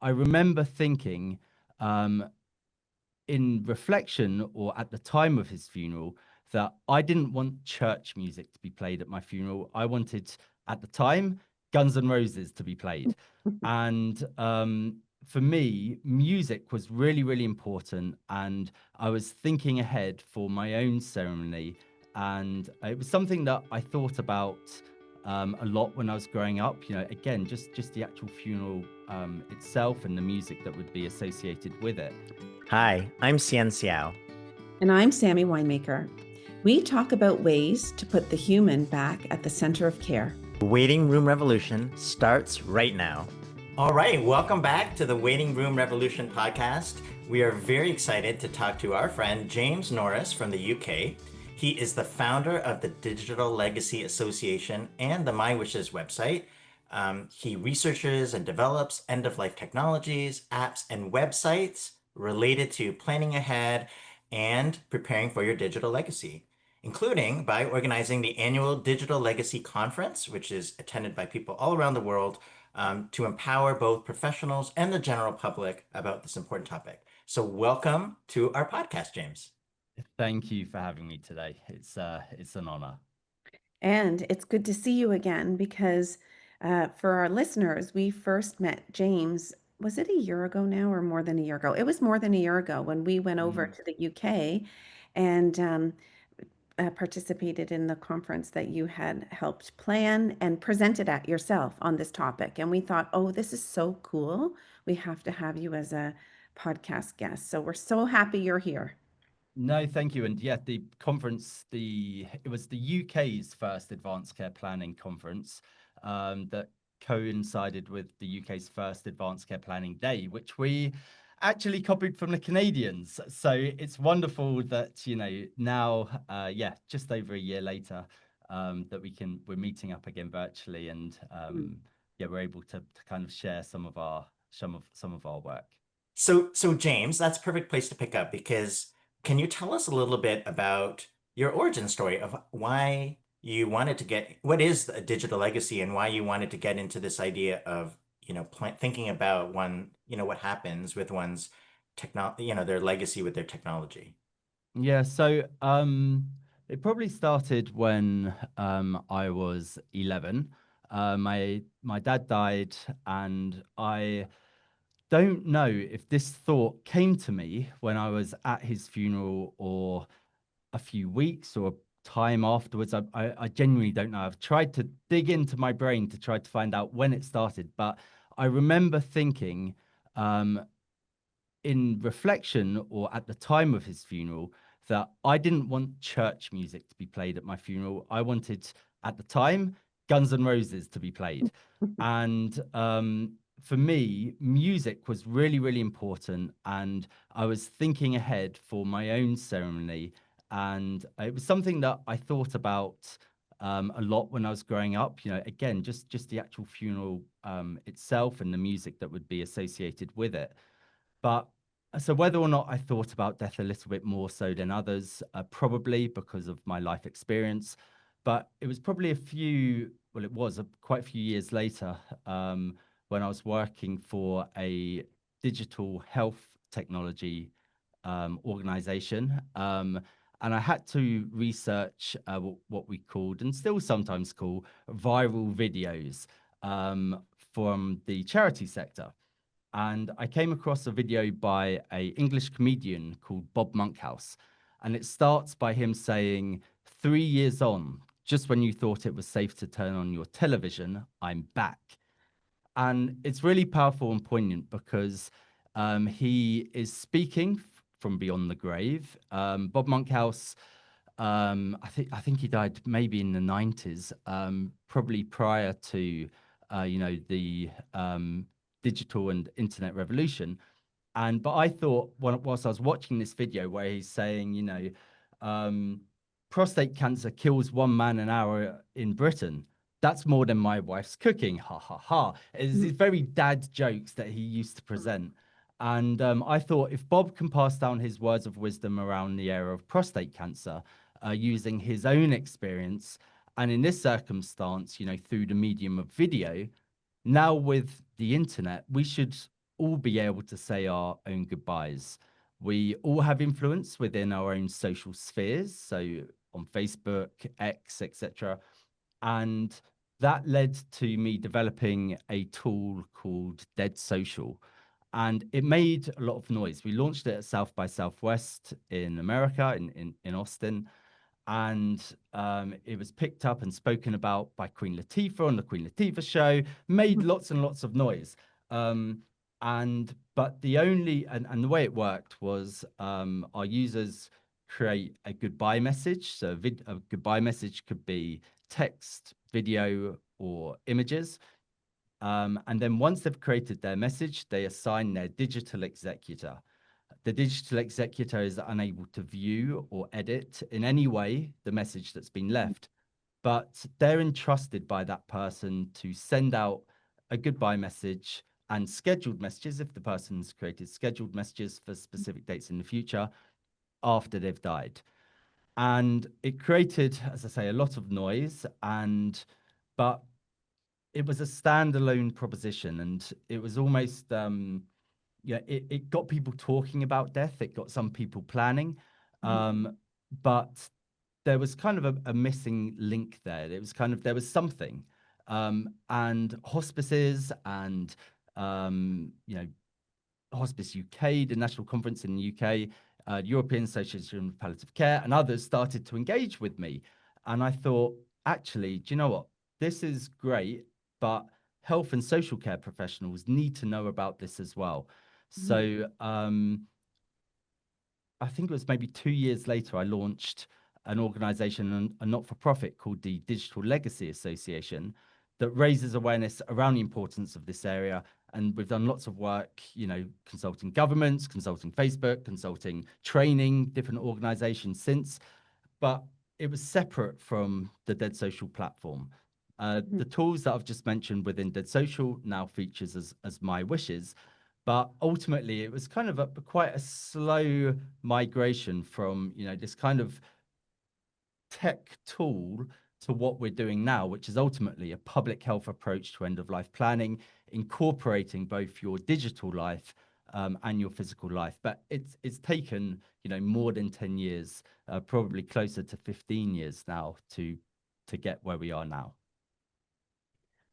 I remember thinking, um, in reflection or at the time of his funeral, that I didn't want church music to be played at my funeral. I wanted, at the time, Guns N' Roses to be played. And for me, music was really, really important. And I was thinking ahead for my own ceremony. And it was something that I thought about a lot when I was growing up. Again, just the actual funeral itself and the music that would be associated with it. Hi, I'm Cian Xiao. And I'm Sammy Winemaker. We talk about ways to put the human back at the center of care. The Waiting Room Revolution starts right now. All right, welcome back to the Waiting Room Revolution podcast. We are very excited to talk to our friend James Norris from the UK. He is the founder of the Digital Legacy Association and the My Wishes website. He researches and develops end-of-life technologies, apps, and websites related to planning ahead and preparing for your digital legacy, including by organizing the annual Digital Legacy Conference, which is attended by people all around the world, to empower both professionals and the general public about this important topic. So welcome to our podcast, James. Thank you for having me today. It's an honor. And it's good to see you again because for our listeners, we first met James, was it a year ago now or more than a year ago? It was more than a year ago when we went over to the UK and participated in the conference that you had helped plan and presented at yourself on this topic. And we thought, oh, this is so cool. We have to have you as a podcast guest. So we're so happy you're here. No, thank you. And yeah, the conference, it was the UK's first advanced care planning conference that coincided with the UK's first advanced care planning day, which we actually copied from the Canadians. So it's wonderful that, now, just over a year later, that we're meeting up again virtually, and we're able to kind of share some of our work. So James, that's a perfect place to pick up because can you tell us a little bit about your origin story of why you wanted to what is a digital legacy and why you wanted to get into this idea of, thinking about what happens with one's their legacy with their technology? Yeah, so it probably started when I was 11. My dad died, and I don't know if this thought came to me when I was at his funeral or a few weeks or time afterwards. I genuinely don't know. I've tried to dig into my brain to try to find out when it started, but I remember thinking, in reflection or at the time of his funeral, that I didn't want church music to be played at my funeral. I wanted, at the time, Guns N' Roses to be played. And for me, music was really, really important. And I was thinking ahead for my own ceremony. And it was something that I thought about a lot when I was growing up. Again, just the actual funeral itself and the music that would be associated with it. But so whether or not I thought about death a little bit more so than others, probably because of my life experience. But it was probably it was quite a few years later when I was working for a digital health technology organization. And I had to research what we called, and still sometimes call, viral videos from the charity sector. And I came across a video by an English comedian called Bob Monkhouse. And it starts by him saying, 3 years on, just when you thought it was safe to turn on your television, I'm back. And it's really powerful and poignant because he is speaking from beyond the grave. Bob Monkhouse, I think he died maybe in the 90s, probably prior to the digital and internet revolution. But I thought, whilst I was watching this video where he's saying, prostate cancer kills 1 man an hour in Britain, that's more than my wife's cooking, ha ha ha. It's these very dad jokes that he used to present. And I thought, if Bob can pass down his words of wisdom around the area of prostate cancer using his own experience, and in this circumstance, through the medium of video, now with the internet, we should all be able to say our own goodbyes. We all have influence within our own social spheres, so on Facebook, X, etc. And that led to me developing a tool called Dead Social. And it made a lot of noise. We launched it at South by Southwest in America, in Austin. And it was picked up and spoken about by Queen Latifah on the Queen Latifah show, made lots and lots of noise. But the way it worked was our users create a goodbye message. So a goodbye message could be text, video, or images. And then once they've created their message, they assign their digital executor. The digital executor is unable to view or edit in any way the message that's been left, but they're entrusted by that person to send out a goodbye message and scheduled messages if the person's created scheduled messages for specific dates in the future after they've died. And it created, as I say, a lot of noise, but it was a standalone proposition, and it was almost it got people talking about death. It got some people planning, but there was kind of a missing link there. It was kind of, there was something, and hospices and Hospice UK, the national conference in the UK, European Association of Palliative Care, and others started to engage with me. And I thought, actually, do you know what? This is great, but health and social care professionals need to know about this as well. So I think it was maybe 2 years later, I launched an organization, a not-for-profit called the Digital Legacy Association, that raises awareness around the importance of this area. And we've done lots of work, consulting governments, consulting Facebook, consulting training different organizations since, but it was separate from the Dead Social platform. The tools that I've just mentioned within Dead Social now features as My Wishes, but ultimately it was kind of quite a slow migration from, this kind of tech tool to what we're doing now, which is ultimately a public health approach to end-of-life planning, incorporating both your digital life and your physical life. But it's taken, more than 10 years, probably closer to 15 years now to get where we are now.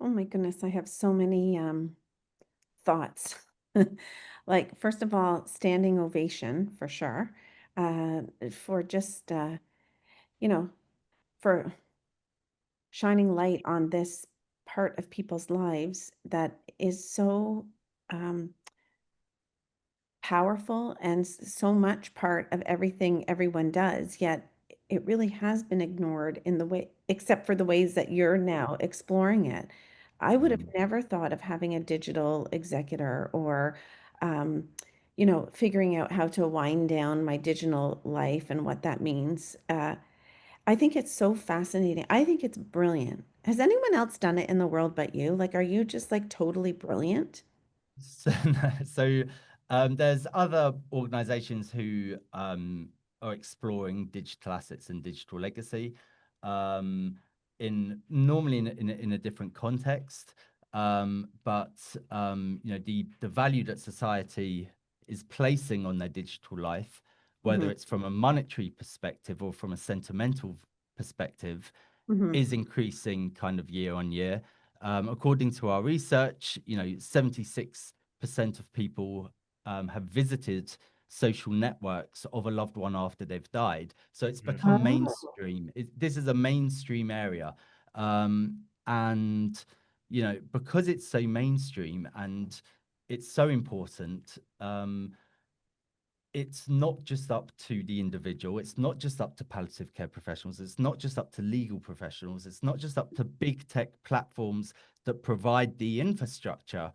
Oh my goodness, I have so many thoughts. Like, first of all, standing ovation for sure, for just, for shining light on this part of people's lives that is so um, powerful and so much part of everything everyone does, yet it really has been ignored in the way, except for the ways that you're now exploring it. I would have never thought of having a digital executor or, um, figuring out how to wind down my digital life and what that means. I think it's so fascinating. I think it's brilliant. Has anyone else done it in the world but you? Like, are you just like totally brilliant? So, so there's other organizations who are exploring digital assets and digital legacy um, in a different context. But the value that society is placing on their digital life, whether Hmm. it's from a monetary perspective or from a sentimental perspective, Hmm. is increasing kind of year on year. According to our research, 76% of people have visited social networks of a loved one after they've died. So it's become Oh. mainstream. This is a mainstream area. And, because it's so mainstream and it's so important, it's not just up to the individual. It's not just up to palliative care professionals. It's not just up to legal professionals. It's not just up to big tech platforms that provide the infrastructure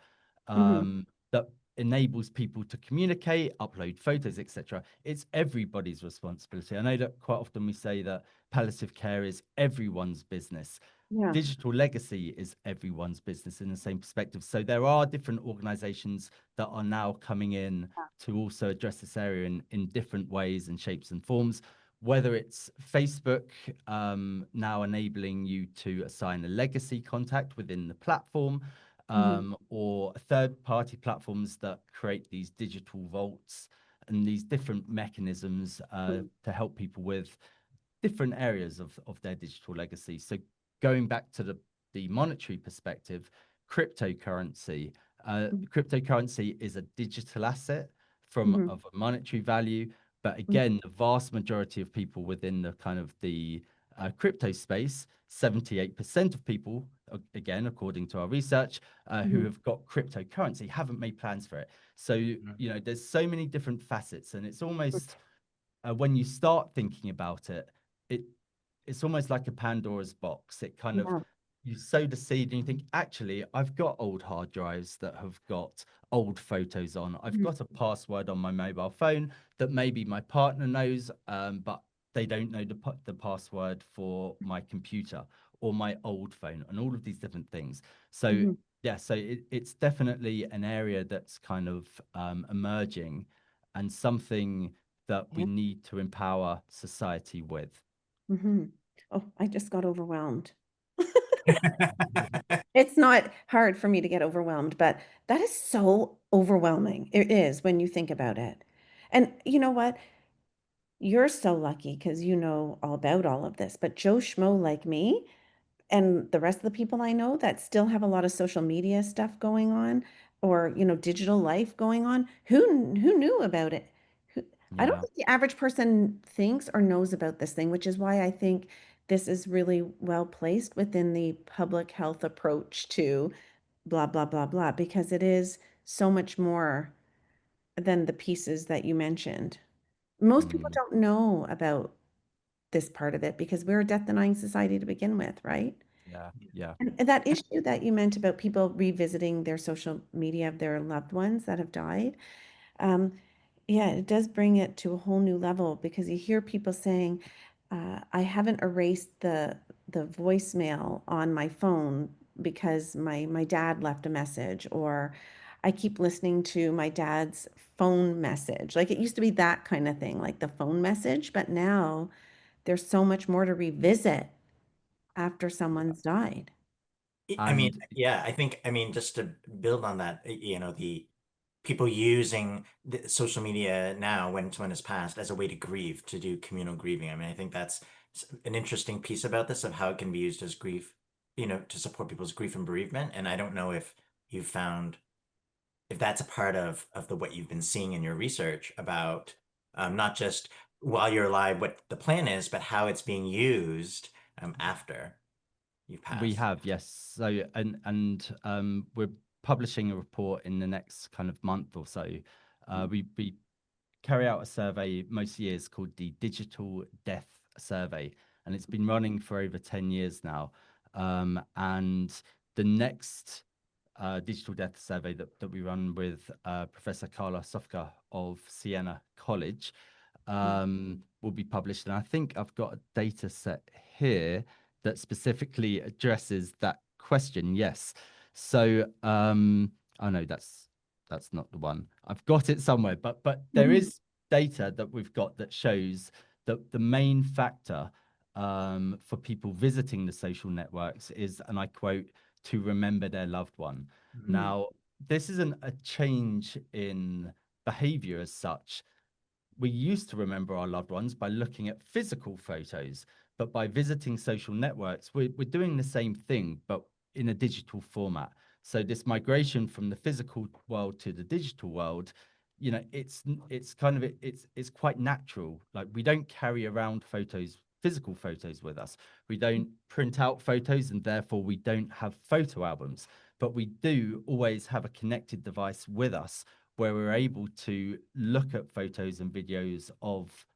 Hmm. that enables people to communicate, upload photos, etc. It's everybody's responsibility. I know that quite often we say that palliative care is everyone's business. Yeah. Digital legacy is everyone's business in the same perspective. So there are different organizations that are now coming in to also address this area in different ways and shapes and forms, whether it's Facebook now enabling you to assign a legacy contact within the platform, or third-party platforms that create these digital vaults and these different mechanisms to help people with different areas of their digital legacy. So going back to the monetary perspective, cryptocurrency. Cryptocurrency is a digital asset of a monetary value, but again, the vast majority of people within the kind of the crypto space, 78% of people, again, according to our research, who have got cryptocurrency haven't made plans for it. So, there's so many different facets, and it's almost when you start thinking about it, it it's almost like a Pandora's box. It kind of, Yeah. you sow the seed and you think, actually, I've got old hard drives that have got old photos on. I've got a password on my mobile phone that maybe my partner knows, but they don't know the password for my computer or my old phone and all of these different things. So yeah, so it's definitely an area that's kind of emerging and something that we need to empower society with. Oh, I just got overwhelmed. It's not hard for me to get overwhelmed, but that is so overwhelming. It is when you think about it. And you know what? You're so lucky because you know all about all of this. But Joe Schmo like me and the rest of the people I know that still have a lot of social media stuff going on or, digital life going on, who knew about it? I don't Yeah. think the average person thinks or knows about this thing, which is why I think this is really well placed within the public health approach to blah, blah, blah, blah, because it is so much more than the pieces that you mentioned. Most people Mm, don't know about this part of it because we're a death denying society to begin with, right? yeah. Yeah. And that issue that you meant about people revisiting their social media of their loved ones that have died, um, yeah, it does bring it to a whole new level because you hear people saying, "I haven't erased the voicemail on my phone because my dad left a message," or "I keep listening to my dad's phone message." Like it used to be that kind of thing, like the phone message, but now there's so much more to revisit after Yeah. someone's died. I mean, And yeah, I mean, just to build on that, the people using the social media now when someone has passed as a way to grieve, to do communal grieving. I mean, I think that's an interesting piece about this of how it can be used as grief, to support people's grief and bereavement. And I don't know if you've found if that's a part of the what you've been seeing in your research about not just while you're alive, what the plan is, but how it's being used after you've we passed. have, yes. So we're publishing a report in the next kind of month or so. We carry out a survey most years called the Digital Death Survey, and it's been running for over 10 years now. And the next digital death survey that we run with Professor Carla Sofka of Siena College will be published. And I think I've got a data set here that specifically addresses that question. Yes. So, oh no, that's not the one. I've got it somewhere, but there Mhm. is data that we've got that shows that the main factor for people visiting the social networks is, and I quote, to remember their loved one. Mhm. Now, this isn't a change in behavior as such. We used to remember our loved ones by looking at physical photos, but by visiting social networks, we're doing the same thing, but in a digital format. So this migration from the physical world to the digital world, it's kind of it's quite natural. Like we don't carry around physical photos with us. We don't print out photos, and therefore we don't have photo albums. But we do always have a connected device with us where we're able to look at photos and videos of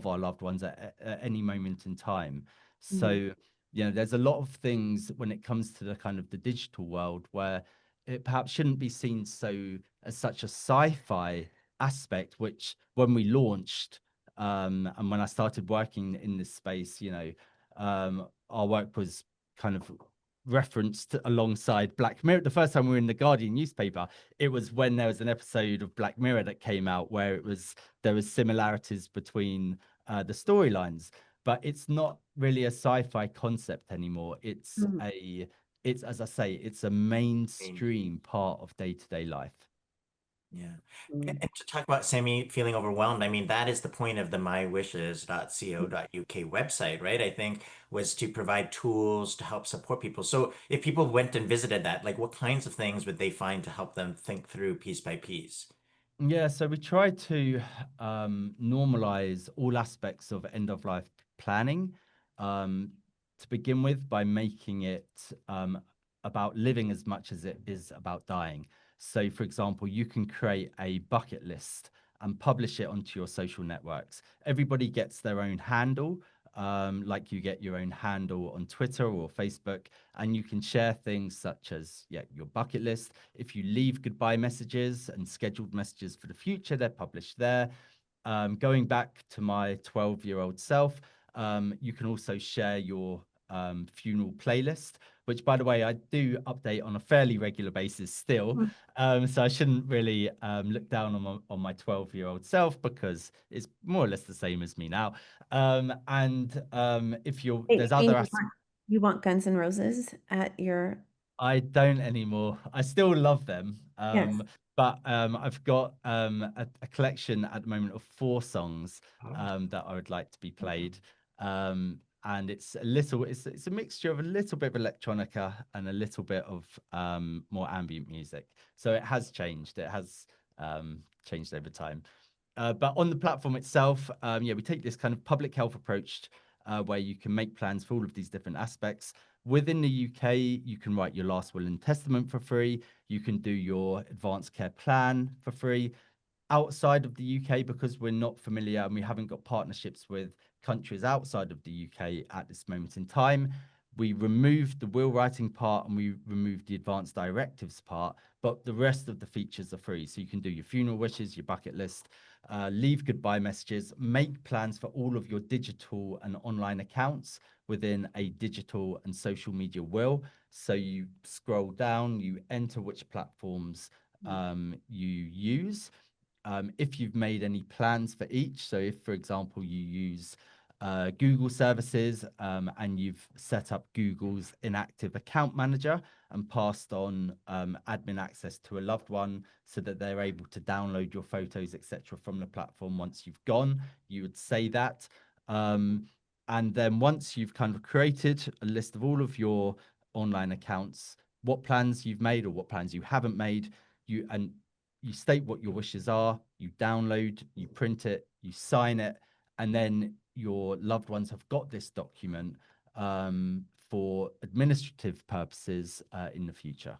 our loved ones at any moment in time. Mhm. So, there's a lot of things when it comes to the kind of the digital world where it perhaps shouldn't be seen so as such a sci-fi aspect, which when we launched and when I started working in this space, our work was kind of referenced alongside Black Mirror. The first time we were in the Guardian newspaper, it was when there was an episode of Black Mirror that came out where there was similarities between the storylines, but it's not really a sci-fi concept anymore. It's Mhm. a it's, as I say, it's a Change. mainstream part of day-to-day life. Yeah. Mm. And to talk about Sammy feeling overwhelmed, I mean, that is the point of the mywishes.co.uk website, right? I think was to provide tools to help support people. So if people went and visited that, like what kinds of things would they find to help them think through piece by piece? Yeah, so we try to normalize all aspects of end of life planning um, to begin with by making it about living as much as it is about dying. So, for example, you can create a bucket list and publish it onto your social networks. Everybody gets their own handle, like you get your own handle on Twitter or Facebook, and you can share things such as your bucket list. If you leave goodbye messages and scheduled messages for the future, they're published there. Going back to my 12-year-old self, you can also share your funeral playlist, which, by the way, I do update on a fairly regular basis still. Mm. So I shouldn't really look down on my 12-year-old self because it's more or less the same as me now. And if you're, Hey, there's other James, aspects. you want Guns N' Roses at your, I don't anymore. I still love them. yes. But I've got a collection at the moment of 4 songs Oh. that I would like to be played. And it's a mixture of a little bit of electronica and a little bit of more ambient music. So it has changed. It has changed over time. But on the platform itself, we take this kind of public health approach where you can make plans for all of these different aspects. Within the UK, you can write your last will and testament for free. You can do your advanced care plan for free. Outside of the UK, because we're not familiar and we haven't got partnerships with countries outside of the UK at this moment in time, we removed the will writing part and we removed the advanced directives part, but the rest of the features are free. So you can do your funeral wishes, your bucket list, leave goodbye messages, make plans for all of your digital and online accounts within a digital and social media will. So you scroll down, you enter which platforms you use. If you've made any plans for each, so if, for example, you use Google services and you've set up Google's inactive account manager and passed on admin access to a loved one so that they're able to download your photos, etc., from the platform once you've gone, you would say that. And then once you've kind of created a list of all of your online accounts, what plans you've made or what plans you haven't made, you state what your wishes are, you download, you print it, you sign it, and then your loved ones have got this document for administrative purposes in the future.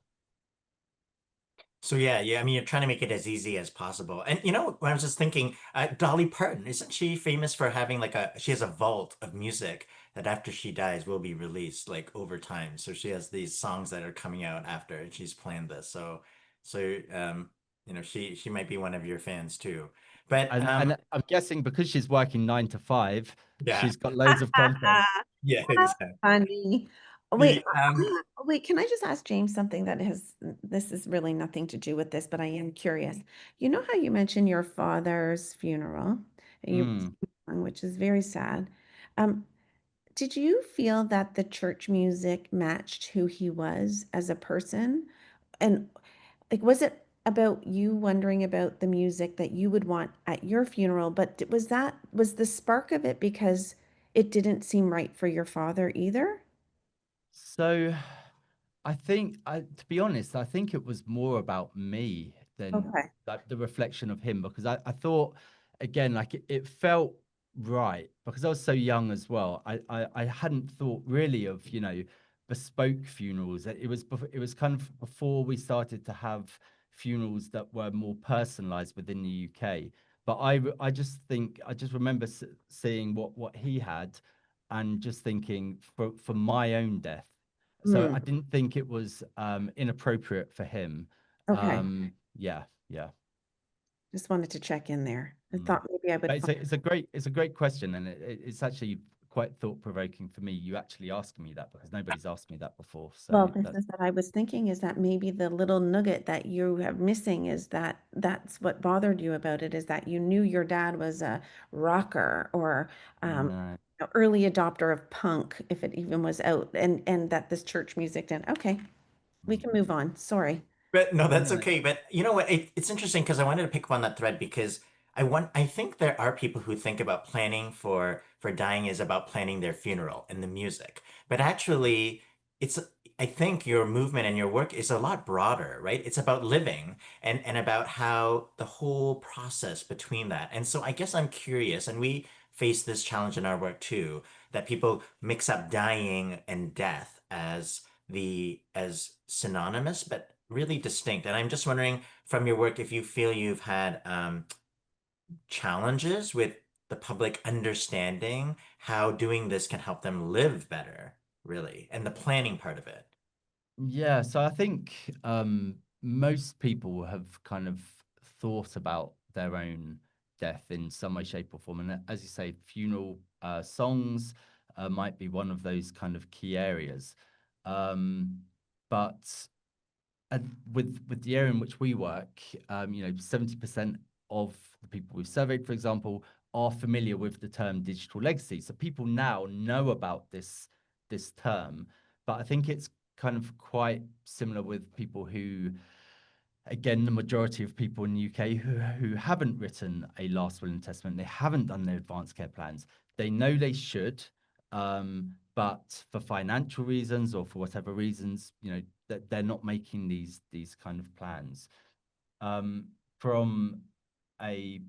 So yeah. I mean, you're trying to make it as easy as possible. And you know, I was just thinking, Dolly Parton, isn't she famous for having she has a vault of music that after she dies will be released like over time. So she has these songs that are coming out after, and she's planned this. So you know, she might be one of your fans too. But And I'm guessing because she's working 9 to 5, yeah, she's got loads of content. yeah, exactly. Funny. Wait, The wait, can I just ask James something that has, this is really nothing to do with this, but I am curious. You know how you mentioned your father's funeral, and you, Mm. which is very sad. Um, did you feel that the church music matched who he was as a person? And like, was it about you wondering about the music that you would want at your funeral? But was the spark of it because it didn't seem right for your father either? So to be honest, I think it was more about me than Okay. like the reflection of him because I thought again, like it felt right because I was so young as well. I hadn't thought really of, bespoke funerals. It was kind of before we started to have funerals that were more personalized within the UK. But I just think I just remember seeing what he had and just thinking for my own death, so Hmm. I didn't think it was inappropriate for him. Okay. Yeah, yeah. Just wanted to check in there. I Mm. thought maybe I would But find. it's a great question, and it's actually quite thought provoking for me. You actually asking me that because nobody's asked me that before. Well, So this that's is what I was thinking is that maybe the little nugget that you have missing is that that's what bothered you about it is that you knew your dad was a rocker or um, no. early adopter of punk, if it even was out, and that this church music did. Okay, we can move on. Sorry. But no, that's No. okay. But you know what? It's interesting because I wanted to pick up on that thread because I think there are people who think about planning for dying is about planning their funeral and the music. But actually, it's I think your movement and your work is a lot broader, right? It's about living and about how the whole process between that. And so I guess I'm curious, and we face this challenge in our work too, that people mix up dying and death as synonymous but really distinct. And I'm just wondering from your work if you feel you've had challenges with the public understanding how doing this can help them live better, really, and the planning part of it. Yeah, so I think most people have kind of thought about their own death in some way, shape, or form. And as you say, funeral songs might be one of those kind of key areas. But with the area in which we work, 70% of the people we've surveyed, for example, are familiar with the term digital legacy. So people now know about this term, but I think it's kind of quite similar with people who, again, the majority of people in the UK who haven't written a last will and testament, they haven't done their advanced care plans. They know they should, but for financial reasons or for whatever reasons, that they're not making these kind of plans. From a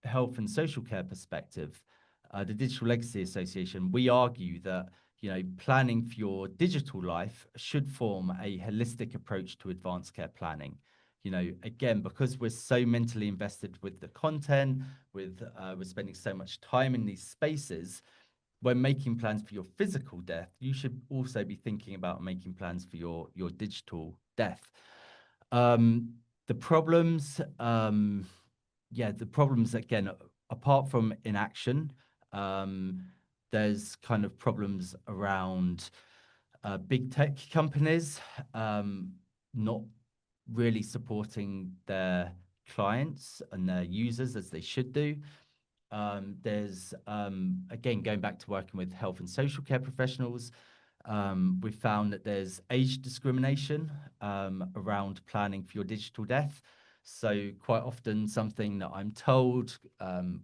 health and social care perspective, the Digital Legacy Association, we argue that planning for your digital life should form a holistic approach to advanced care planning. Again, because we're so mentally invested with the content, we're spending so much time in these spaces. When making plans for your physical death, you should also be thinking about making plans for your digital death. The problems, the problems again, apart from inaction, there's kind of problems around big tech companies not really supporting their clients and their users as they should do. There's again, going back to working with health and social care professionals, we've found that there's age discrimination around planning for your digital death. So quite often something that I'm told,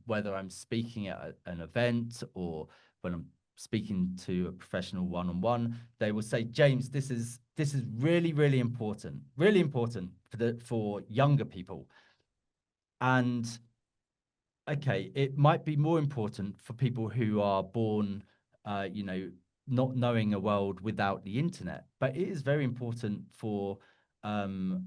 whether I'm speaking at an event or when I'm speaking to a professional one-on-one, they will say, James, this is really important for younger people. And okay, it might be more important for people who are born, not knowing a world without the internet, but it is very important for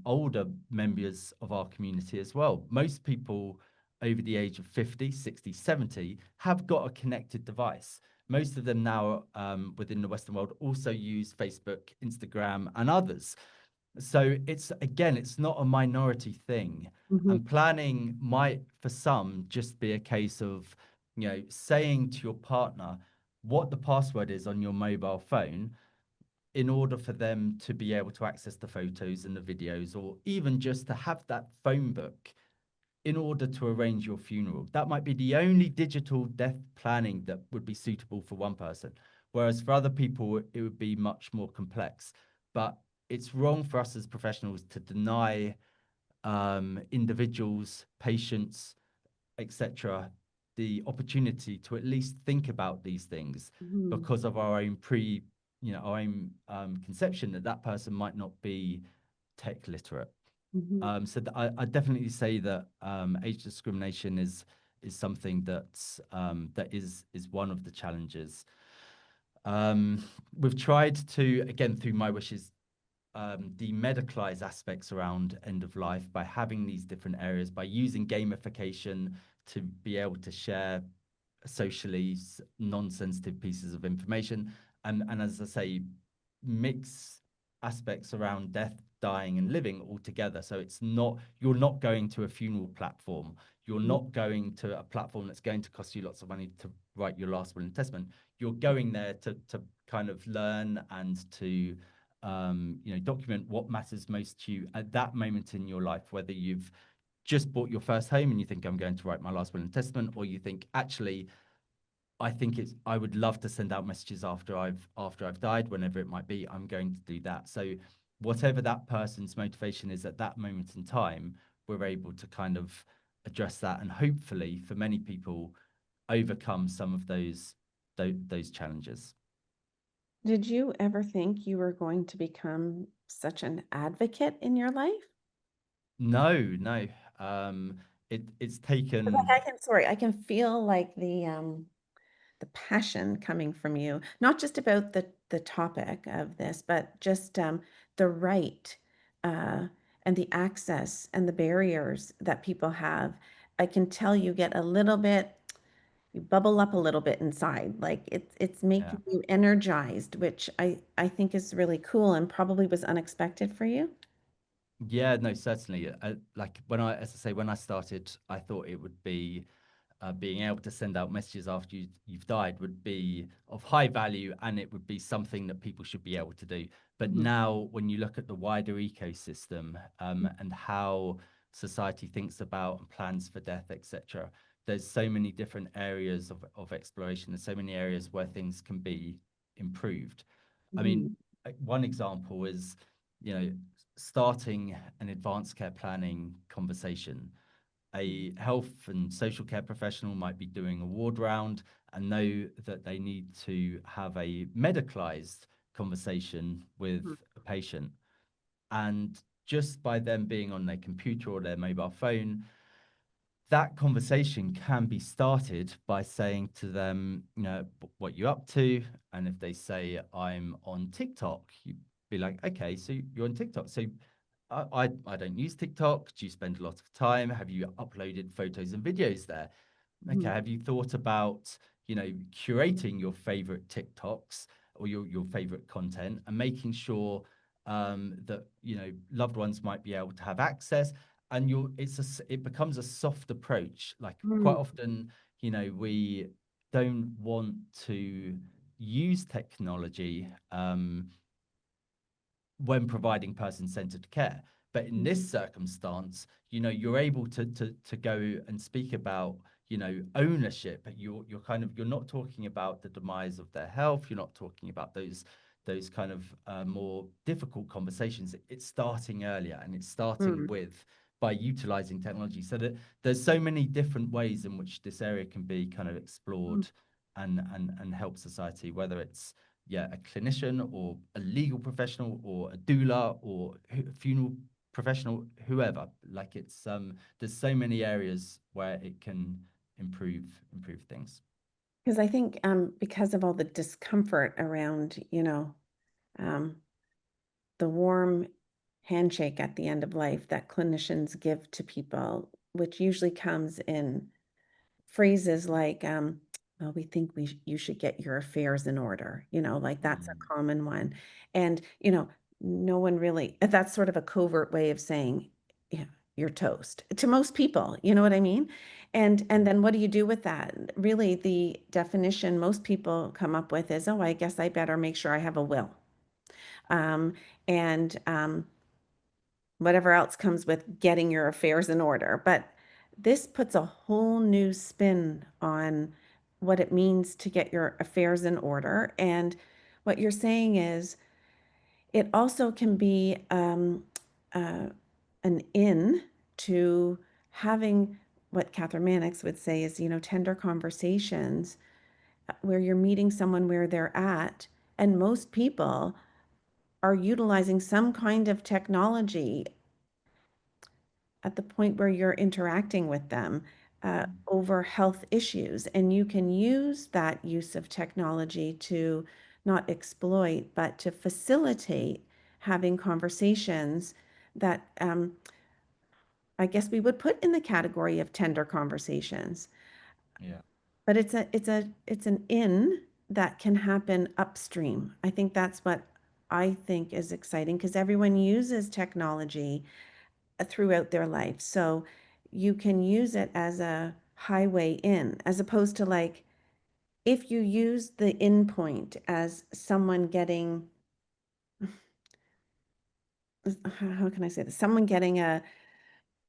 older members of our community as well. Most people over the age of 50, 60, 70 have got a connected device. Most of them now within the Western world also use Facebook, Instagram, and others. So it's not a minority thing. Mhm. And planning might, for some, just be a case of, saying to your partner what the password is on your mobile phone in order for them to be able to access the photos and the videos, or even just to have that phone book in order to arrange your funeral. That might be the only digital death planning that would be suitable for one person. Whereas for other people, it would be much more complex. But it's wrong for us as professionals to deny individuals, patients, etc., the opportunity to at least think about these things Mhm. because of our own our own conception that that person might not be tech literate. Mhm. I definitely say that age discrimination is something that is one of the challenges. We've tried to, again, through My Wishes, demedicalize aspects around end of life by having these different areas, by using gamification to be able to share socially non-sensitive pieces of information, and as I say, mix aspects around death, dying, and living all together. So you're not going to a funeral platform. You're not going to a platform that's going to cost you lots of money to write your last will and testament. You're going there to kind of learn and to document what matters most to you at that moment in your life, whether you've just bought your first home and you think I'm going to write my last will and testament, or you think actually I think I would love to send out messages after I've died, whenever it might be. I'm going to do that. So whatever that person's motivation is at that moment in time, we're able to kind of address that, and hopefully for many people overcome some of those challenges. Did you ever think you were going to become such an advocate in your life? No, no. It's 'Cause, like, taken. I can feel like the passion coming from you, not just about the topic of this, but just the right uh, and the access and the barriers that people have. I can tell you get a little bit, you bubble up a little bit inside. Like it's Yeah. making you energized, which I think is really cool and probably was unexpected for you. Yeah, no, certainly. Like as I say, when I started, I thought it would be being able to send out messages after you've died would be of high value, and it would be something that people should be able to do. But Mhm. now, when you look at the wider ecosystem, and how society thinks about and plans for death, etc., there's so many different areas of exploration. There's so many areas where things can be improved. I mean, Mhm. one example is, you know, starting an advanced care planning conversation. A health and social care professional might be doing a ward round and know that they need to have a medicalized conversation with Mhm. a patient. And just by them being on their computer or their mobile phone, that conversation can be started by saying to them, what you up to? And if they say, I'm on TikTok, you'd be like, okay, so you're on TikTok. So I don't use TikTok. Do you spend a lot of time? Have you uploaded photos and videos there? Okay, Mhm. have you thought about, curating your favorite TikToks or your favorite content, and making sure that, loved ones might be able to have access, and it becomes a soft approach. Like, quite Mhm. often, we don't want to use technology when providing person-centered care. But in Mhm. this circumstance, you're able to go and speak about, ownership. You're not talking about the demise of their health. You're not talking about those kind of more difficult conversations. It's starting earlier, and it's starting Mhm. with by utilizing technology. So that there's so many different ways in which this area can be kind of Mhm. explored and help society, whether it's, yeah, a clinician or a legal professional or a doula or a funeral professional, whoever. Like, there's so many areas where it can improve things. Because I think because of all the discomfort around, um, the warm handshake at the end of life that clinicians give to people, which usually comes in phrases like, well, we think you should get your affairs in order, like that's a Mm, common one. And, no one really, that's sort of a covert way of saying, yeah, you're toast to most people, you know what I mean? And then what do you do with that? Really, the definition most people come up with is, oh, I guess I better make sure I have a will. Um, and whatever else comes with getting your affairs in order. But this puts a whole new spin on what it means to get your affairs in order. And what you're saying is it also can be uh, an in to having what Catherine Mannix would say is, tender conversations where you're meeting someone where they're at. And most people are utilizing some kind of technology at the point where you're interacting with them mm, over health issues. And you can use that use of technology to not exploit, but to facilitate having conversations that I guess we would put in the category of tender conversations. yeah. But it's an in that can happen upstream. I think that's what I think is exciting because everyone uses technology throughout their life. So you can use it as a highway in, as opposed to like if you use the in point as someone getting, how can I say this? Someone getting a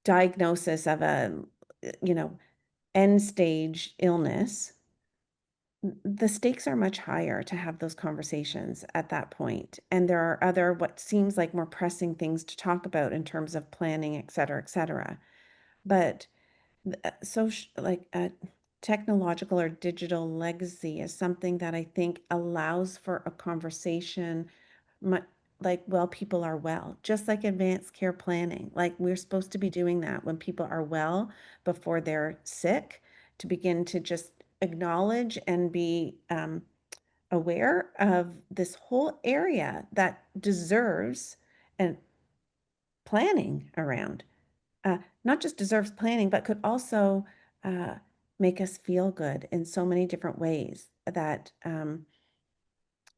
diagnosis of a, you know, end stage illness. the stakes are much higher to have those conversations at that point. And there are other, what seems like more pressing things to talk about in terms of planning, et cetera, et cetera. But technological or digital legacy is something that I think allows for a conversation, like while people are well, just like advanced care planning. Like we're supposed to be doing that when people are well before they're sick, to begin to just acknowledge and be aware of this whole area that deserves and planning around. Not just deserves planning, but could also uh, make us feel good in so many different ways, that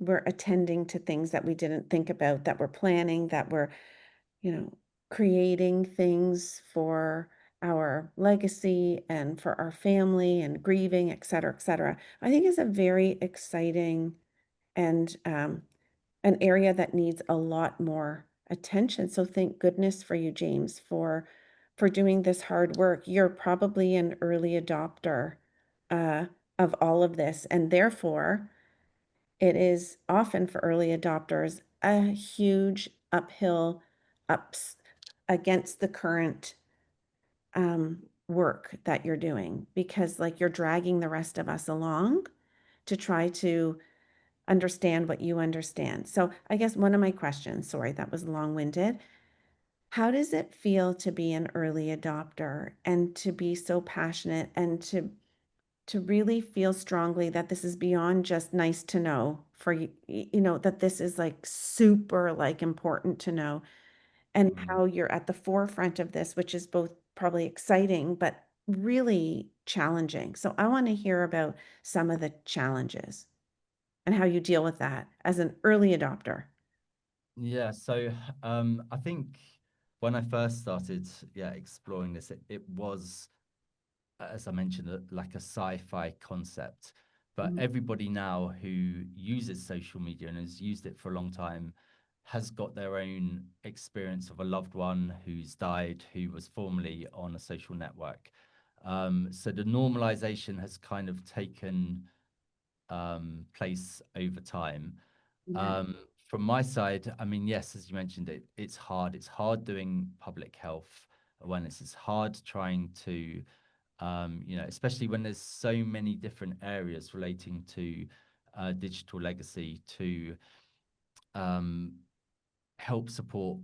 we're attending to things that we didn't think about, that we're planning, that we're, you know, creating things for our legacy and for our family and grieving, et cetera, et cetera. I think is a very exciting and an area that needs a lot more attention. So thank goodness for you, James, for doing this hard work. You're probably an early adopter uh, of all of this, and therefore it is often for early adopters a huge uphill ups against the current work that you're doing, because like you're dragging the rest of us along to try to understand what you understand. So I guess one of my questions, sorry, that was long-winded. How does it feel to be an early adopter and to be so passionate and to really feel strongly that this is beyond just nice to know for you, that this is like super like important to know, and Mm. how you're at the forefront of this, which is both probably exciting but really challenging. So I want to hear about some of the challenges and how you deal with that as an early adopter. Yeah, so I think when I first started, yeah, exploring this, it was, as I mentioned, like a sci-fi concept. But Mhm. everybody now who uses social media and has used it for a long time has got their own experience of a loved one who's died, who was formerly on a social network. So the normalization has kind of taken place over time. Yeah. Um, from my side, I mean, yes, as you mentioned, it's hard. It's hard doing public health awareness. It's hard trying to, especially when there's so many different areas relating to digital legacy to um, help support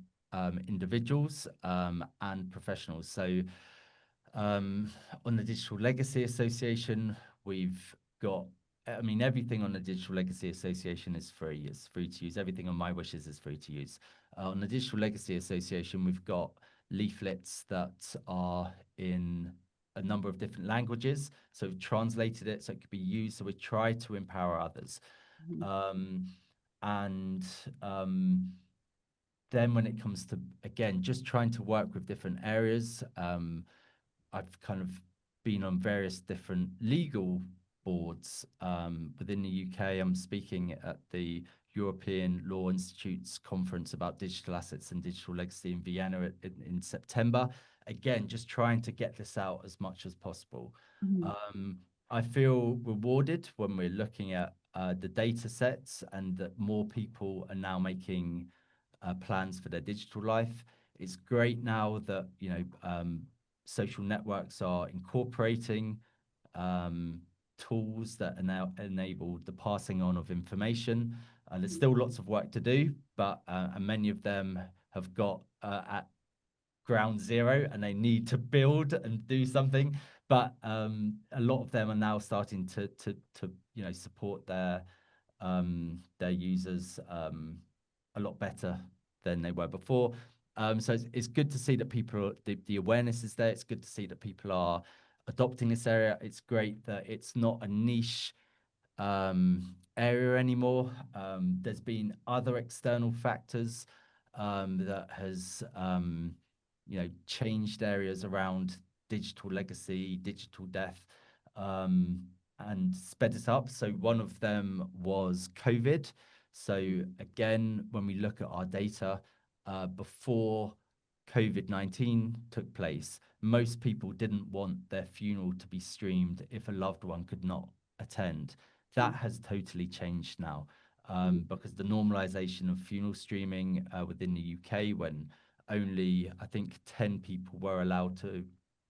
individuals and professionals. So, um, on the Digital Legacy Association, we've got, I mean, everything on the Digital Legacy Association is free. It's free to use. Everything on My Wishes is free to use. On the Digital Legacy Association, we've got leaflets that are in a number of different languages. So we've translated it so it could be used. So we try to empower others. Mhm. Um, and then when it comes to, again, just trying to work with different areas, I've kind of been on various different legal boards within the UK. I'm speaking at the European Law Institute's conference about digital assets and digital legacy in Vienna in September. Again, just trying to get this out as much as possible. Mhm. Um, I feel rewarded when we're looking at the data sets and that more people are now making plans for their digital life. It's great now that social networks are incorporating um, tools that are now enable the passing on of information. There's still lots of work to do, but and many of them have got at ground zero and they need to build and do something. But a lot of them are now starting to support their users a lot better than they were before. So it's good to see that the awareness is there. It's good to see that people are adopting this area. It's great that it's not a niche area anymore. There's been other external factors that has changed areas around digital legacy, digital death, um, and sped it up. So one of them was COVID. So again, when we look at our data before COVID-19 took place, most people didn't want their funeral to be streamed if a loved one could not attend. that has totally changed now, because the normalization of funeral streaming within the UK, when only I think 10 people were allowed to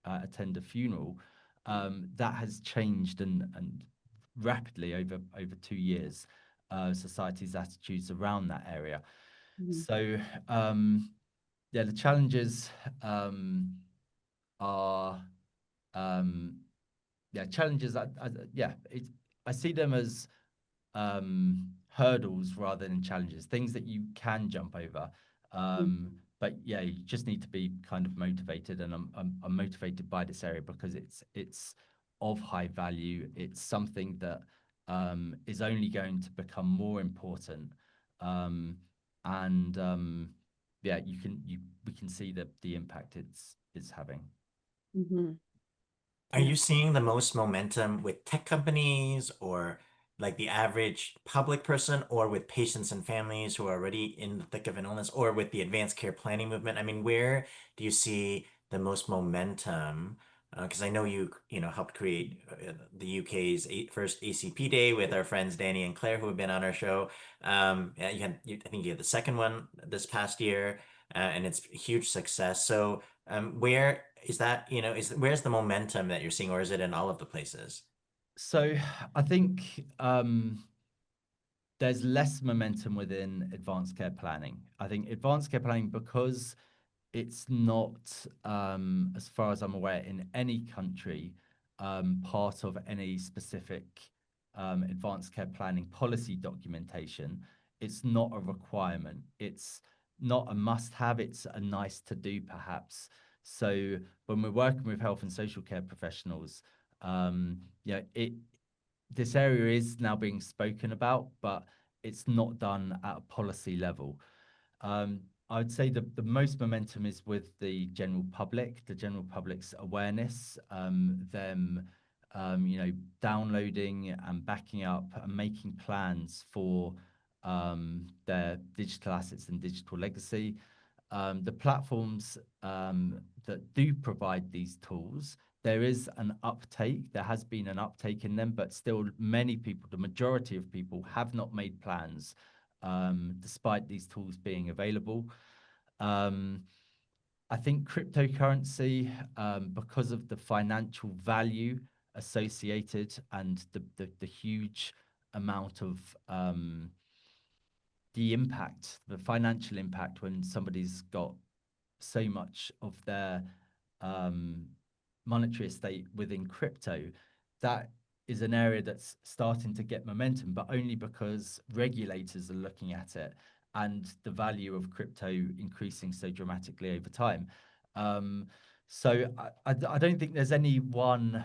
attend a funeral, that has changed and rapidly over 2 years. Society's attitudes around that area. Mhm. So yeah, the challenges are um, yeah, challenges. Yeah, I see them as hurdles rather than challenges, things that you can jump over. But yeah, you just need to be kind of motivated, and I'm motivated by this area because it's of high value. It's something that is only going to become more important, and yeah, we can see the impact it's having. Mhm. Are Yeah. you seeing the most momentum with tech companies or like the average public person or with patients and families who are already in the thick of an illness or with the advanced care planning movement? I mean, where do you see the most momentum? Because I know you helped create the UK's first ACP Day with our friends Danny and Claire who have been on our show. Yeah, I think you had the second one this past year, and it's a huge success. So where is that, where's the momentum that you're seeing, or is it in all of the places? So I think there's less momentum within advanced care planning. I think advanced care planning, because it's not, as far as I'm aware, in any country, part of any specific advanced care planning policy documentation. It's not a requirement. It's not a must-have. It's a nice to do, perhaps. So when we're working with health and social care professionals, yeah, this area is now being spoken about, but it's not done at a policy level. Um, I would say the most momentum is with the general public's awareness, them, downloading and backing up and making plans for their digital assets and digital legacy. The platforms that do provide these tools, there has been an uptake in them, but still many people, the majority of people, have not made plans despite these tools being available. Um, I think cryptocurrency, because of the financial value associated and the huge amount of the financial impact when somebody's got so much of their um, monetary estate within crypto, that is an area that's starting to get momentum, but only because regulators are looking at it and the value of crypto increasing so dramatically over time. Um, so I don't think there's any one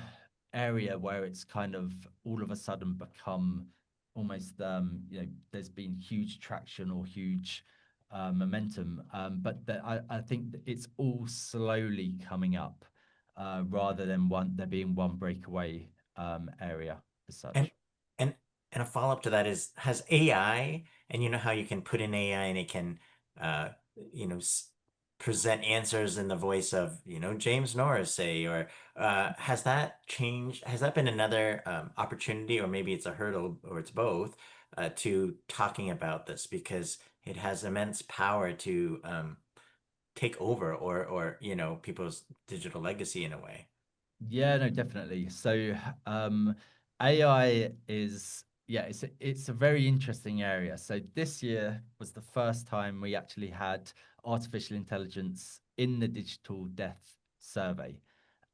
area where it's kind of all of a sudden become almost there's been huge traction or huge momentum, but I think that it's all slowly coming up, rather than there being one breakaway area as And such. and and a follow-up to that is, has AI, and you know how you can put in AI and it can uh you know s present answers in the voice of, James Norris, say, or has that changed? Has that been another opportunity, or maybe it's a hurdle, or it's both, to talking about this because it has immense power to take over or people's digital legacy in a way. Yeah, no, definitely. So, AI is, yeah, it's a very interesting area. So this year was the first time we actually had artificial intelligence in the digital death survey.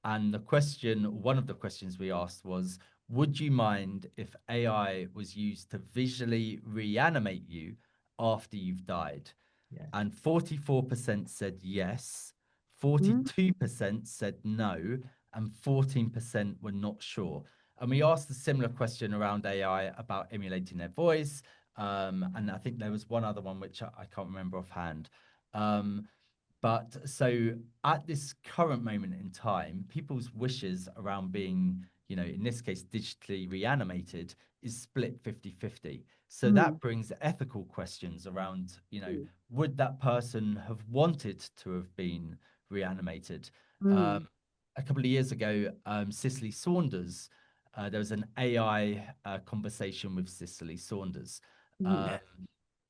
And one of the questions we asked was, would you mind if AI was used to visually reanimate you after you've died? Yeah. And 44% said yes, Mm. 42% said no, and 14% were not sure. And we asked a similar question around AI about emulating their voice. And I think there was one other one which I can't remember offhand. Um, but so at this current moment in time, people's wishes around being, in this case, digitally reanimated is split 50-50. So Mm. that brings ethical questions around, Mm. would that person have wanted to have been reanimated? Mm. A couple of years ago, Cicely Saunders there was an AI conversation with Cicely Saunders. Mhm. Um,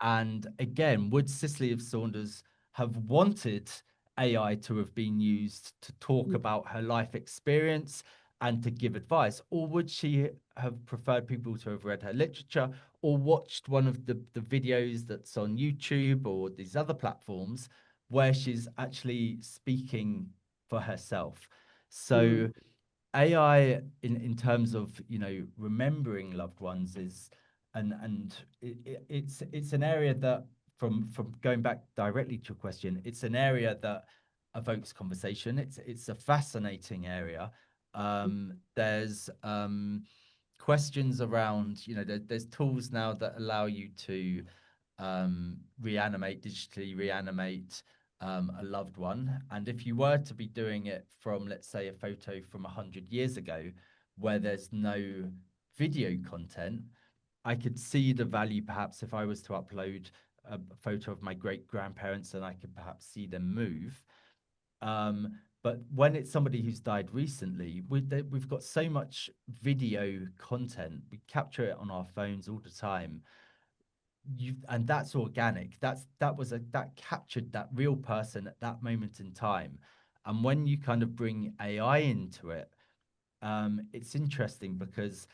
and again, would Cicely of Saunders have wanted AI to have been used to talk about her life experience and to give advice? Or would she have preferred people to have read her literature or watched one of the videos that's on YouTube or these other platforms where she's actually speaking for herself? Mhm. So AI in terms of remembering loved ones is and it's an area that from going back directly to your question, it's an area that evokes conversation. It's a fascinating area. There's questions around there's tools now that allow you to digitally reanimate a loved one. And if you were to be doing it from, let's say, a photo from 100 years ago, where there's no video content, I could see the value perhaps if I was to upload a photo of my great grandparents and I could perhaps see them move. But when it's somebody who's died recently, we've got so much video content. We capture it on our phones all the time, and that's organic. That captured that real person at that moment in time. And when you kind of bring AI into it, it's interesting because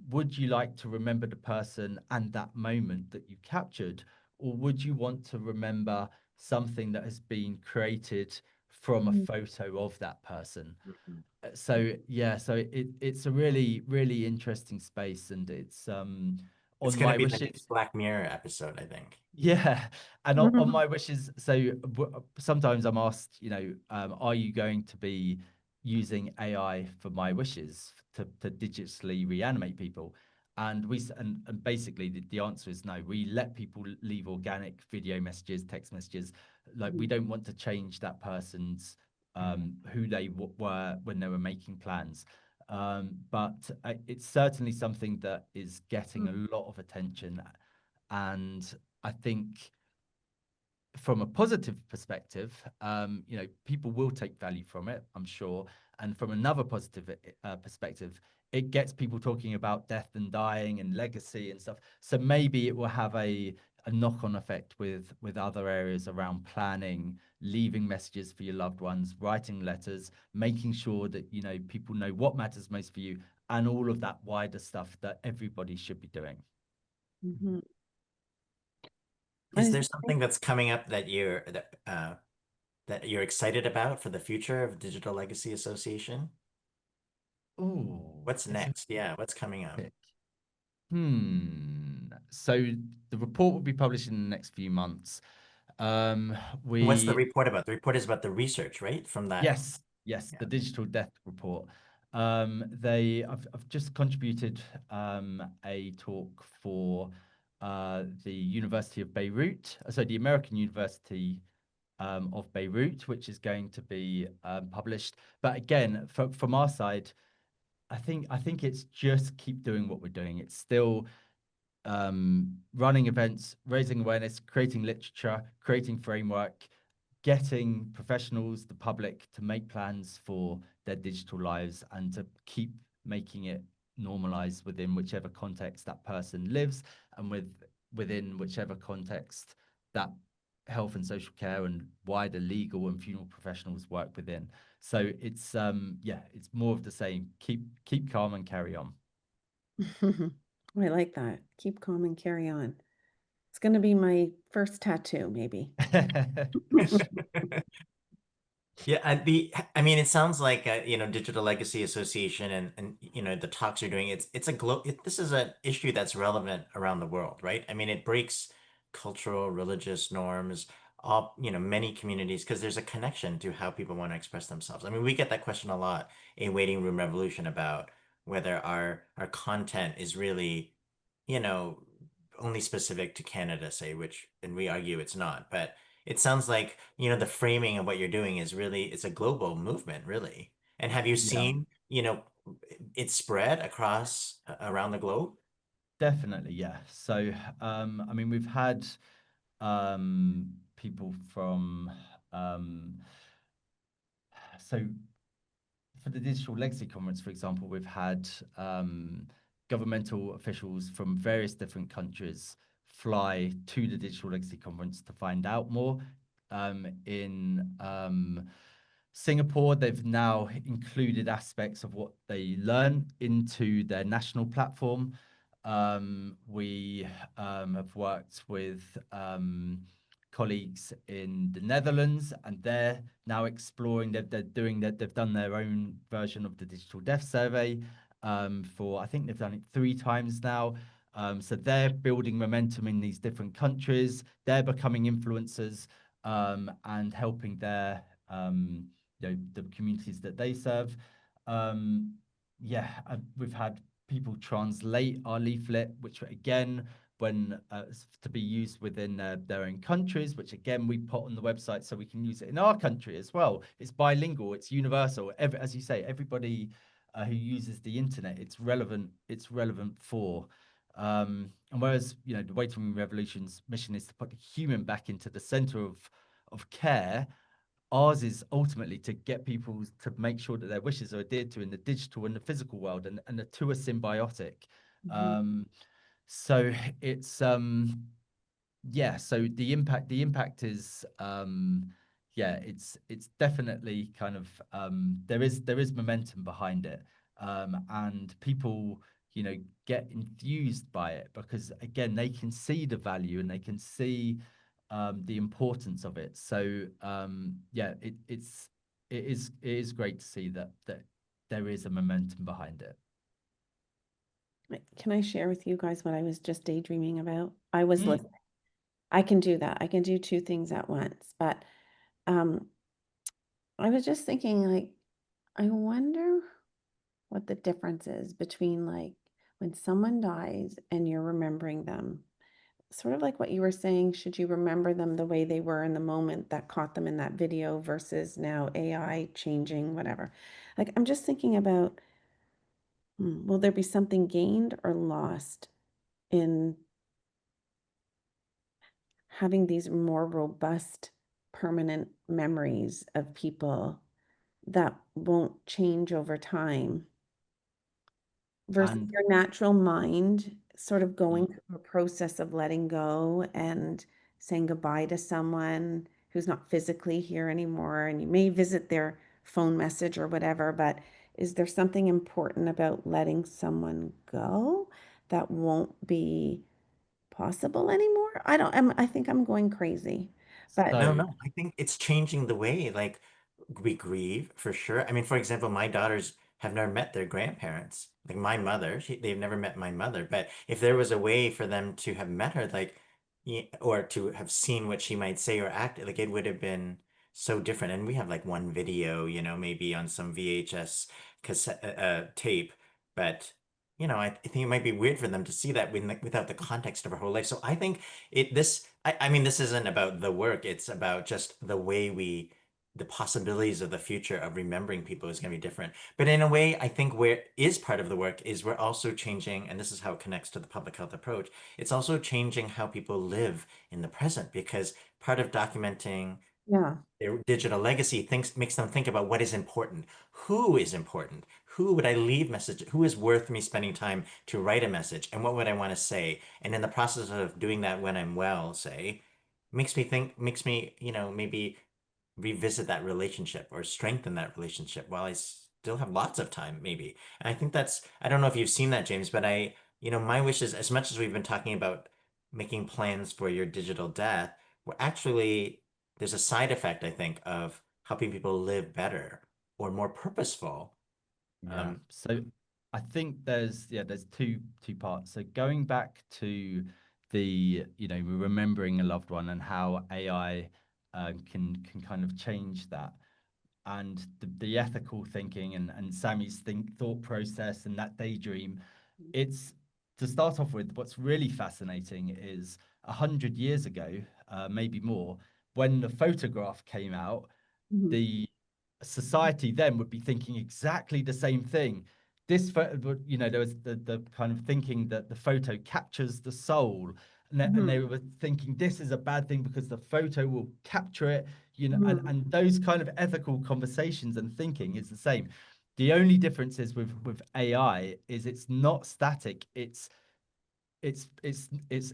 would you like to remember the person and that moment that you captured, or would you want to remember something that has been created from a Mhm. photo of that person? Mhm. So yeah, so it's a really, really interesting space, and it's It's on going to my be the next wishes. Black Mirror episode, I think. Yeah, and on Mhm. my wishes, so sometimes I'm asked, are you going to be using AI for my wishes to digitally reanimate people? And and basically the answer is no. We let people leave organic video messages, text messages. Like we don't want to change that person's who they were when they were making plans. But it's certainly something that is getting a lot of attention, and I think from a positive perspective, people will take value from it, I'm sure. And from another positive perspective, it gets people talking about death and dying and legacy and stuff. So maybe it will have a knock-on effect with other areas around planning, leaving messages for your loved ones, writing letters, making sure that people know what matters most for you, and all of that wider stuff that everybody should be doing. Mhm. Is I there something that's coming up that you're excited about for the future of Digital Legacy Association? Oh, What's it's a next? Yeah, what's coming up? pick. So the report will be published in the next few months. Um, And what's the we report about? The report is about the research, right? From that. yes, Yeah. the digital death report. I've just contributed a talk for the University of Beirut, so the American University of Beirut, which is going to be published. But again, from our side, I think it's just keep doing what we're doing. It's still running events, raising awareness, creating literature, creating framework, getting professionals, the public to make plans for their digital lives and to keep making it normalized within whichever context that person lives and within whichever context that health and social care and wider legal and funeral professionals work within. So it's it's more of the same. Keep calm and carry on. I like that. Keep calm and carry on. It's going to be my first tattoo, maybe. Yeah, I mean, it sounds like Digital Legacy Association and the talks you're doing. This is an issue that's relevant around the world, right? I mean, it breaks cultural, religious norms, all many communities because there's a connection to how people want to express themselves. I mean, we get that question a lot in Waiting Room Revolution about whether our content is really, you know, only specific to Canada, say, and we argue it's not, but it sounds like, the framing of what you're doing it's a global movement, really. And have you Yeah, seen, it spread around the globe? definitely. Yeah. So, I mean, we've had people from, so for the Digital Legacy Conference, for example, we've had governmental officials from various different countries fly to the Digital Legacy Conference to find out more. In Singapore, they've now included aspects of what they learn into their national platform. We have worked with colleagues in the Netherlands, and they're now exploring that they've done their own version of the digital death survey for, I think they've done it 3 times now. So they're building momentum in these different countries. They're becoming influencers and helping their the communities that they serve. We've had people translate our leaflet, which again, when to be used within their own countries, which again we put on the website so we can use it in our country as well. It's bilingual, it's universal. As you say, everybody who uses the internet, it's relevant. It's relevant for. And whereas the Waiting Room Revolution's mission is to put the human back into the center of care, ours is ultimately to get people to make sure that their wishes are adhered to in the digital and the physical world, and the two are symbiotic. So it's so the impact is it's definitely kind of there is momentum behind it, and people get enthused by it because again they can see the value and they can see the importance of it. So it is great to see that there is a momentum behind it. Can I share with you guys what I was just daydreaming about? I was listening. I can do that. I can do 2 things at once. But I was just thinking, like, I wonder what the difference is between like when someone dies and you're remembering them. Sort of like what you were saying, should you remember them the way they were in the moment that caught them in that video versus now AI changing, whatever. Like, I'm just thinking about, will there be something gained or lost in having these more robust, permanent memories of people that won't change over time versus And your natural mind sort of going through a process of letting go and saying goodbye to someone who's not physically here anymore, and you may visit their phone message or whatever, but is there something important about letting someone go that won't be possible anymore? I think I'm going crazy, but No, so no, I think it's changing the way like we grieve for sure. I mean, for example, my daughters have never met their grandparents. Like my mother, they've never met my mother. But if there was a way for them to have met her, like, or to have seen what she might say or act, like it would have been so different. And we have like one video, maybe on some VHS cassette tape, but I think it might be weird for them to see that without the context of her whole life. So I think I mean, this isn't about the work, it's about just the way the possibilities of the future of remembering people is going to be different. But in a way, I think where is part of the work is we're also changing, and this is how it connects to the public health approach. It's also changing how people live in the present, because part of documenting yeah. their digital legacy makes them think about what is important. Who is important? Who would I leave message? Who is worth me spending time to write a message? And what would I want to say? And in the process of doing that when I'm well, say, makes me, maybe revisit that relationship or strengthen that relationship while I still have lots of time, maybe. And I think I don't know if you've seen that, James, but my wish is, as much as we've been talking about making plans for your digital death, we're actually, there's a side effect, I think, of helping people live better or more purposeful. yeah, so I think there's two parts. So going back to the remembering a loved one and how AI can kind of change that, and the ethical thinking and Sammy's thought process and that daydream. It's to start off with, what's really fascinating is 100 years ago, maybe more, when the photograph came out, Mhm. the society then would be thinking exactly the same thing. There was the kind of thinking that the photo captures the soul, and Mhm. they were thinking this is a bad thing because the photo will capture it, and Mhm. those kind of ethical conversations and thinking is the same. The only difference is with AI is it's not static. It's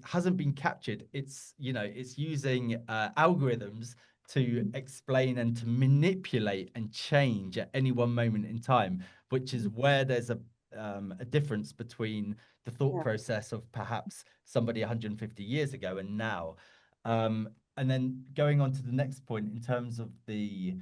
hasn't been captured. It's, you know, it's using algorithms to explain and to manipulate and change at any one moment in time, which is where there's a difference between the thought Yeah. process of perhaps somebody 150 years ago and now. And then going on to the next point in terms of the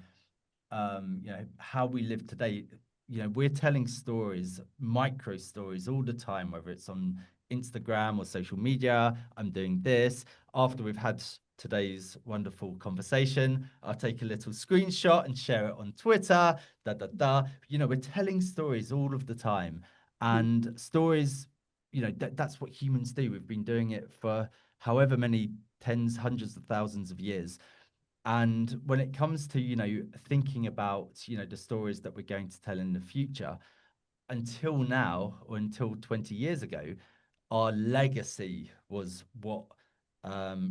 you know, how we live today. You know, we're telling stories, micro stories all the time, whether it's on Instagram or social media. I'm doing this. After we've had today's wonderful conversation, I'll take a little screenshot and share it on Twitter. You know, we're telling stories all of the time. And stories, you know, that's what humans do. We've been doing it for however many tens, hundreds of thousands of years. And when it comes to, you know, thinking about, you know, the stories that we're going to tell in the future, until now or until 20 years ago, our legacy was what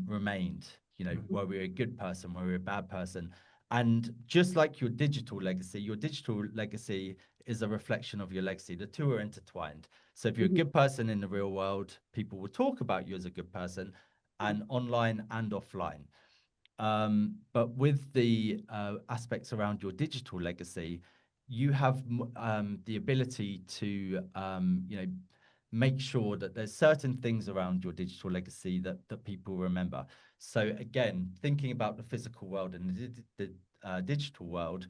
remained, you know, were we a good person, were we a bad person? And just like your digital legacy is a reflection of your legacy. The two are intertwined. So if you're a Mhm. good person in the real world, people will talk about you as a good person, and online and offline. But with the aspects around your digital legacy, you have the ability to, you know, make sure that there's certain things around your digital legacy that people remember. So again, thinking about the physical world and the digital world,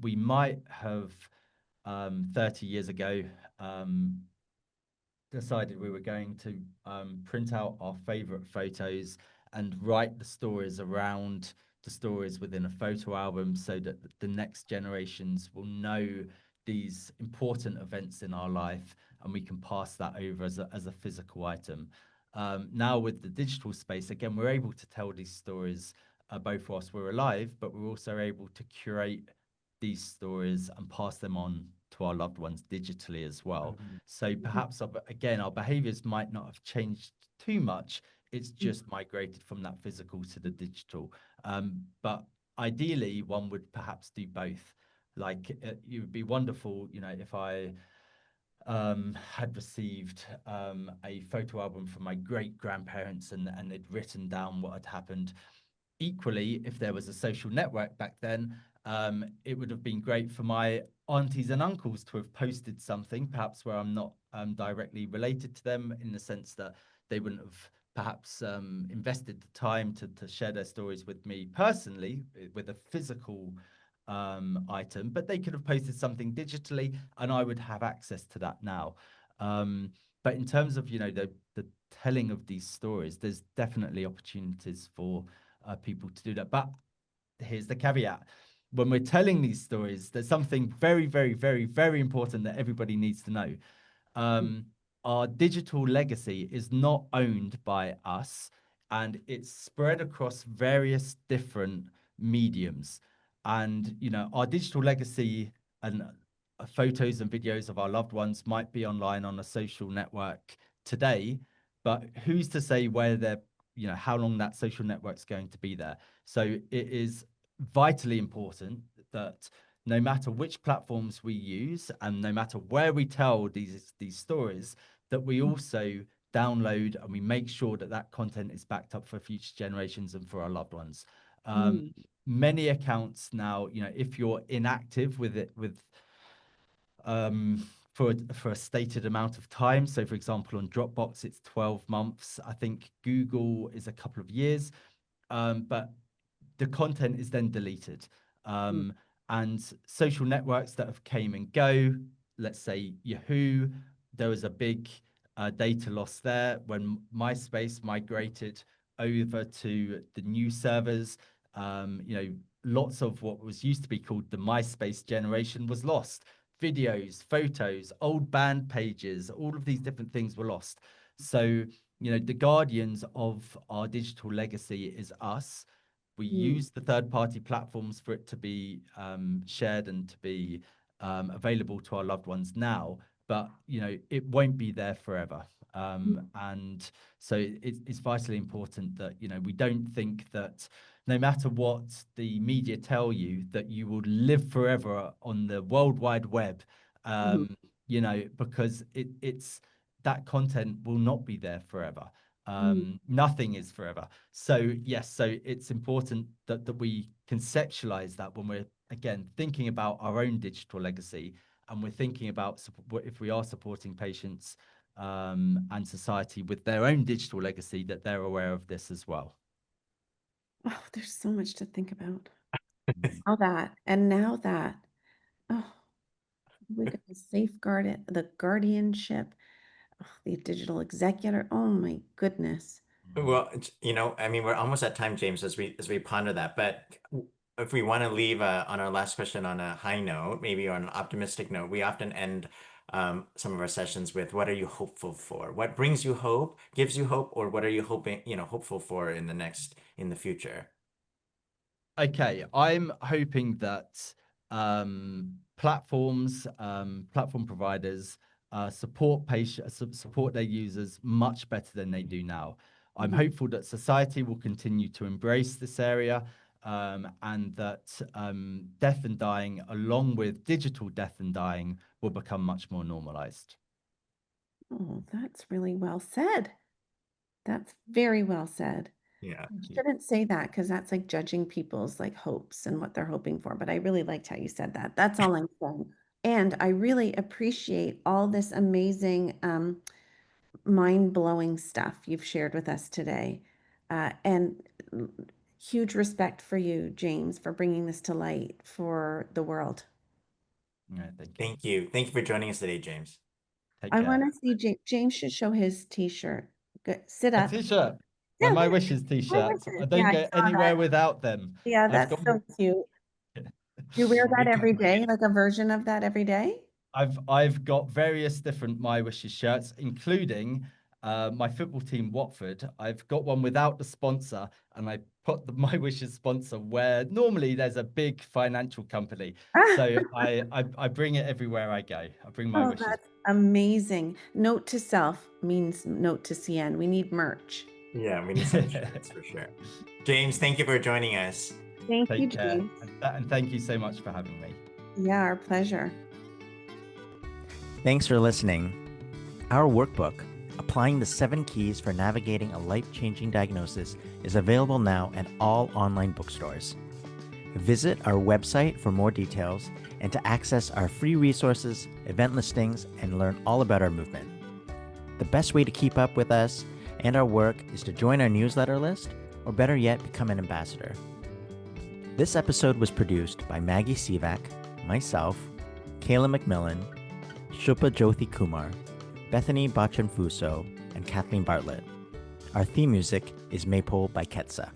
we might have 30 years ago decided we were going to print out our favorite photos and write the stories around the stories within a photo album so that the next generations will know these important events in our life and we can pass that over as a physical item. Now with the digital space, again, we're able to tell these stories both whilst we're alive, but we're also able to curate these stories and pass them on to our loved ones digitally as well. So perhaps again, our behaviors might not have changed too much. It's just migrated from that physical to the digital. But ideally, one would perhaps do both. Like it would be wonderful, you know, if I had received a photo album from my great grandparents and they'd written down what had happened. Equally, if there was a social network back then, it would have been great for my aunties and uncles to have posted something, perhaps where I'm not directly related to them in the sense that they wouldn't have perhaps invested the time to share their stories with me personally with a physical item, but they could have posted something digitally and I would have access to that now. But in terms of, you know, the telling of these stories, there's definitely opportunities for people to do that. But here's the caveat. When we're telling these stories, there's something very, very, very, very important that everybody needs to know. Our digital legacy is not owned by us and it's spread across various different mediums. And, you know, our digital legacy and photos and videos of our loved ones might be online on a social network today, but who's to say where they're, you know, how long that social network's going to be there? So it is vitally important that no matter which platforms we use and no matter where we tell these stories, that we also download and we make sure that that content is backed up for future generations and for our loved ones. Many accounts now, you know, if you're inactive with it, for a stated amount of time. So, for example, on Dropbox, it's 12 months. I think Google is a couple of years, but the content is then deleted. And social networks that have came and go, let's say Yahoo, there was a big data loss there when MySpace migrated over to the new servers. You know, lots of what was used to be called the MySpace generation was lost. Videos, photos, old band pages, all of these different things were lost. So, you know, the guardians of our digital legacy is us. We use the third-party platforms for it to be shared and to be available to our loved ones now, but you know it won't be there forever. And so it's vitally important that, you know, we don't think that no matter what the media tell you, that you will live forever on the World Wide Web, Mhm. because it's that content will not be there forever. Mm. Nothing is forever. So yes, so it's important that we conceptualize that when we're again thinking about our own digital legacy, and we're thinking about if we are supporting patients and society with their own digital legacy, that they're aware of this as well. Oh, there's so much to think about. Mm. All that and now that. Oh, we got to safeguard it, the guardianship, oh, the digital executor. Oh my goodness. Well, I mean, we're almost at time, James, as we ponder that. But if we want to leave on our last question on a high note, maybe on an optimistic note, we often end some of our sessions with, "What are you hopeful for? What brings you hope, gives you hope, or what are you hopeful for in the future?" Okay, I'm hoping that platform providers support their users much better than they do now. I'm Mhm. hopeful that society will continue to embrace this area, and that death and dying, along with digital death and dying, will become much more normalized. Oh, that's really well said. That's very well said. Yeah. You Thank you. shouldn't say that because that's like judging people's like hopes and what they're hoping for. But I really liked how you said that. That's all I'm saying. And I really appreciate all this amazing, mind-blowing stuff you've shared with us today. And huge respect for you, James, for bringing this to light for the world. Yeah, thank you. Thank you for joining us today, James. Take I care. want to see James. James should show his t-shirt. Good. Sit A up. t-shirt. My Yeah, My there. Wishes My t-shirts. I wishes. Yeah, don't I go saw that. anywhere without them. Yeah, I've that's got so cute. You wear that We every day, like a version of that every day? I've got various different My Wishes shirts, including my football team Watford. I've got one without the sponsor, and I put the My Wishes sponsor where normally there's a big financial company. So I bring it everywhere I go. I bring My Oh, Wishes. that's amazing. Note to self means note to CN. We need merch. Yeah, we need some shirts for sure. James, thank you for joining us. Thank you, Take care, James. and thank you so much for having me. Yeah, our pleasure. Thanks for listening. Our workbook, Applying the 7 Keys for Navigating a Life-Changing Diagnosis, is available now at all online bookstores. Visit our website for more details and to access our free resources, event listings, and learn all about our movement. The best way to keep up with us and our work is to join our newsletter list, or better yet, become an ambassador. This episode was produced by Maggie Sivak, myself, Kayla McMillan, Shilpa Jyothi Kumar, Bethany Bachanfuso, and Kathleen Bartlett. Our theme music is Maypole by Ketsa.